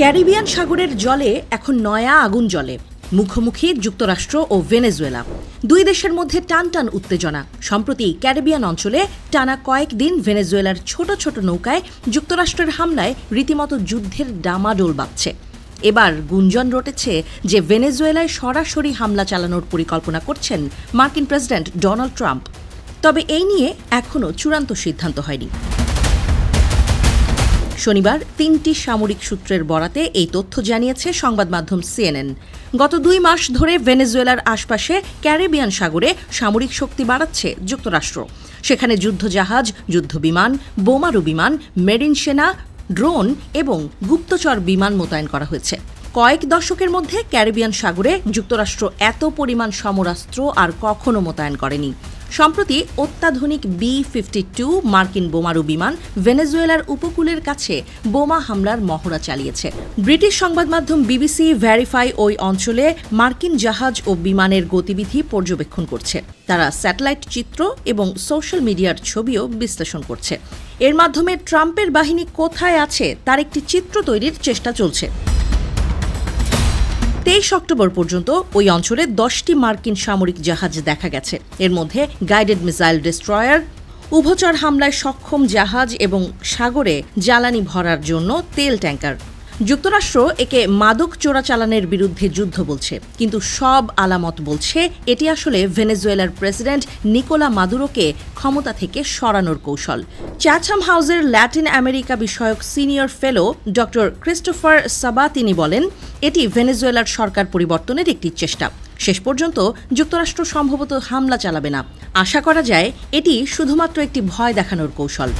Caribbean সাগরের জলে এখন নয়া আগুন জ্বলে। মুখোমুখি যুক্তরাষ্ট্র ও ভেনেজুয়েলা, দুই দেশের মধ্যে টানটান উত্তেজনা। সম্প্রতি ক্যারিবিয়ান অঞ্চলে টানা কয়েকদিন ভেনেজুয়েলার ছোট ছোট নৌকায় যুক্তরাষ্ট্রের হামলায় রীতিমতো যুদ্ধের ডামাডোল বাজছে। এবার গুঞ্জন রটেছে যে ভেনেজুয়েলায় সরাসরি হামলা চালানোর পরিকল্পনা করছেন মার্কিন প্রেসিডেন্ট ডোনাল্ড ট্রাম্প। তবে এই নিয়ে এখনও চূড়ান্ত সিদ্ধান্ত হয়নি। শনিবার 3টি সামরিক সূত্রের বরাতে এই তথ্য জানিয়েছে সংবাদ মাধ্যম সিএনএন। গত 2 মাস ধরে ভেনেজুয়েলার আশপাশে ক্যারিবিয়ান সাগরে সামরিক শক্তি বাড়াচ্ছে যুক্তরাষ্ট্র। সেখানে যুদ্ধজাহাজ, যুদ্ধবিমান, বোমারু বিমান, মেরিন সেনা, ড্রোন এবং গুপ্তচর বিমান মোতায়েন করা হয়েছে। কয়েক দশকের মধ্যে ক্যারিবিয়ান সাগরে যুক্তরাষ্ট্র এত পরিমাণ সমরাস্ত্র আর কখনো মোতায়েন করেনি। সম্প্রতি অত্যাধুনিক B-52 মার্কিন বোমারু বিমান ভেনেজুয়েলার উপকূলের কাছে বোমা হামলার মহড়া চালিয়েছে। ব্রিটিশ সংবাদ মাধ্যম BBC ভেরিফাই ওই অঞ্চলে মার্কিন জাহাজ ও বিমানের গতিবিধি পর্যবেক্ষণ করছে। তারা স্যাটেলাইট চিত্র এবং সোশ্যাল মিডিয়ার ছবিও বিশ্লেষণ করছে। এর মাধ্যমে ট্রাম্পের বাহিনী কোথায় আছে তার একটি চিত্র তৈরির চেষ্টা চলছে। 23 অক্টোবর পর্যন্ত ওই অঞ্চলে 10টি মার্কিন সামরিক জাহাজ দেখা গেছে। এর মধ্যে গাইডেড মিসাইল ডেস্ট্রয়ার, উভচর হামলায় সক্ষম জাহাজ এবং সাগরে জ্বালানি ভরার জন্য তেল ট্যাঙ্কার। যুক্তরাষ্ট্র একে মাদক চোরাচালানের বিরুদ্ধে যুদ্ধ বলছে, কিন্তু সব আলামত বলছে এটি আসলে ভেনেজুয়েলার প্রেসিডেন্ট নিকোলা মাদুরোকে ক্ষমতা থেকে সরানোর কৌশল। চ্যাথাম হাউসের ল্যাটিন আমেরিকা বিষয়ক সিনিয়র ফেলো ডক্টর ক্রিস্টোফার সাবাতিনি বলেন, এটি ভেনেজুয়েলার সরকার পরিবর্তনের একটি চেষ্টা। শেষ পর্যন্ত যুক্তরাষ্ট্র সম্ভবত হামলা চালাবে না। আশা করা যায় এটি শুধুমাত্র একটি ভয় দেখানোর কৌশল।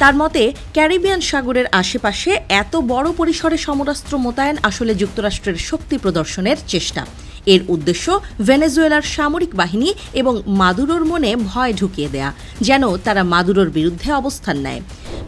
তার মতে, ক্যারিবিয়ান সাগরের আশেপাশে এত বড় পরিসরে সমরাস্ত্র মোতায়েন আসলে যুক্তরাষ্ট্রের শক্তি প্রদর্শনের চেষ্টা। এর উদ্দেশ্য ভেনেজুয়েলার সামরিক বাহিনী এবং মাদুরোর মনে ভয় ঢুকিয়ে দেয়া, যেন তারা মাদুরোর বিরুদ্ধে অবস্থান নেয়।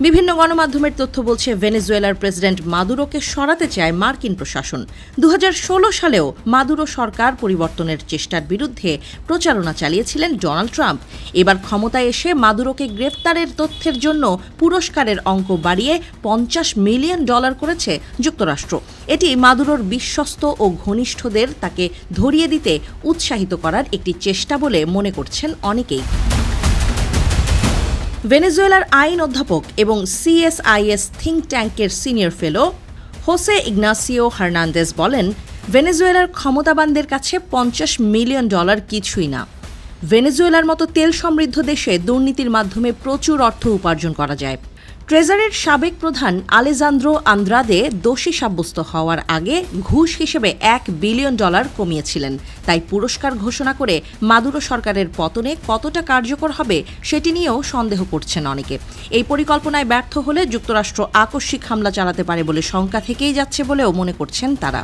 বিভিন্ন গণমাধ্যমের তথ্য বলছে ভেনেজুয়েলার প্রেসিডেন্ট মাদুরোকে সরাতে চায় মার্কিন প্রশাসন। 2016 সালেও মাদুরো সরকার পরিবর্তনের চেষ্টার বিরুদ্ধে প্রচারণা চালিয়েছিলেন ডোনাল্ড ট্রাম্প। এবার ক্ষমতায় এসে মাদুরোকে গ্রেফতারের তথ্যের জন্য পুরস্কারের অঙ্ক বাড়িয়ে $50 মিলিয়ন করেছে যুক্তরাষ্ট্র। এটি মাদুরোর বিশ্বস্ত ও ঘনিষ্ঠদের তাকে ধরিয়ে দিতে উৎসাহিত করার একটি চেষ্টা বলে মনে করছেন অনেকেই। ভেনেজুয়েলার আইন অধ্যাপক এবং CSIS থিঙ্ক ট্যাঙ্কের senior fellow Jose Ignacio Hernandez বলেন, ভেনেজুয়েলার ক্ষমতাবানদের কাছে $50 মিলিয়ন কিছুই না। ভেনেজুয়েলার মতো তেল সমৃদ্ধ দেশে দুর্নীতির মাধ্যমে প্রচুর অর্থ উপার্জন করা যায়। ট্রেজারির সাবেক প্রধান আলেজান্দ্রো আন্দ্রাদে দোষী সাব্যস্ত হওয়ার আগে ঘুষ হিসেবে $1 বিলিয়ন কমিয়েছিলেন। তাই পুরস্কার ঘোষণা করে মাদুরো সরকারের পতনে কতটা কার্যকর হবে সেটি নিয়েও সন্দেহ করছেন অনেকে। এই পরিকল্পনায় ব্যর্থ হলে যুক্তরাষ্ট্র আকস্মিক হামলা চালাতে পারে বলে শঙ্কা থেকেই যাচ্ছে বলেও মনে করছেন তারা।